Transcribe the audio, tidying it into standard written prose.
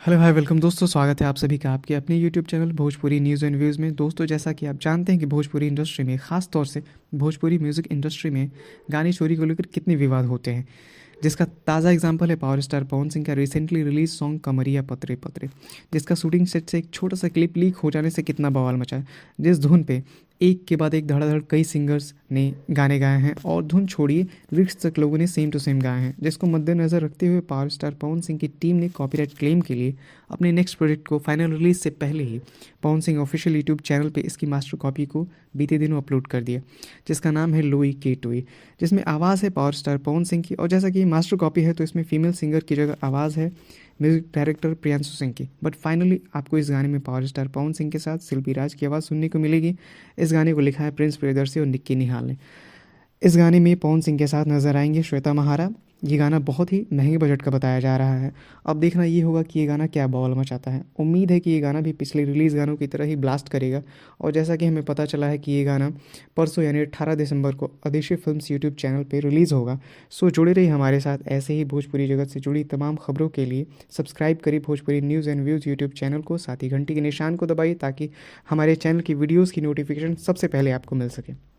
Hello hi welcome दोस्तों, स्वागत है आप सभी का आपके अपने YouTube channel Bhojpuri news and views में। दोस्तों, जैसा कि आप जानते हैं कि भोजपुरी इंडस्ट्री में, ख़ास तौर से भोजपुरी म्यूज़िक इंडस्ट्री में गाने चोरी को लेकर कितने विवाद होते हैं, जिसका ताज़ा एग्जांपल है पावर स्टार पवन सिंह का रिसेंटली रिलीज सॉन्ग कमरिया पतरे पतरे, जिसका शूटिंग सेट से एक छोटा सा क्लिप लीक हो जाने से कितना बवाल मचा है। जिस धुन पे एक के बाद एक धड़ाधड़ कई सिंगर्स ने गाने गाए हैं और धुन छोड़िए लिरिक्स तक लोगों ने सेम टू सेम गाए हैं, जिसको मद्देनज़र रखते हुए पावर स्टार पवन सिंह की टीम ने कॉपीराइट क्लेम के लिए अपने नेक्स्ट प्रोजेक्ट को फाइनल रिलीज से पहले ही Pawan Singh official YouTube channel पे इसकी मास्टर कॉपी को बीते दिनों अपलोड कर दिया, जिसका नाम है लोई के टोई, जिसमें आवाज़ है पावर स्टार पवन सिंह की। और जैसा कि ये मास्टर कॉपी है तो इसमें फीमेल सिंगर की जगह आवाज़ है म्यूजिक डायरेक्टर प्रियांशु सिंह की। बट फाइनली आपको इस गाने में पावर स्टार पवन सिंह के साथ शिल्पी राज की आवाज़ सुनने को मिलेगी। इस गाने को लिखा है प्रिंस प्रियदर्शी और निक्की निहाल ने। इस गाने में पवन सिंह के साथ नजर आएंगे श्वेता महारा। ये गाना बहुत ही महंगे बजट का बताया जा रहा है। अब देखना ये होगा कि ये गाना क्या बवाल मचाता है। उम्मीद है कि ये गाना भी पिछले रिलीज़ गानों की तरह ही ब्लास्ट करेगा। और जैसा कि हमें पता चला है कि ये गाना परसों यानी 18 दिसंबर को अदेशी फिल्म्स यूट्यूब चैनल पे रिलीज़ होगा। सो जुड़े रहिए हमारे साथ ऐसे ही भोजपुरी जगत से जुड़ी तमाम खबरों के लिए। सब्सक्राइब करिए Bhojpuri news and views YouTube channel को, साथ ही घंटी के निशान को दबाइए ताकि हमारे चैनल की वीडियोज़ की नोटिफिकेशन सबसे पहले आपको मिल सके।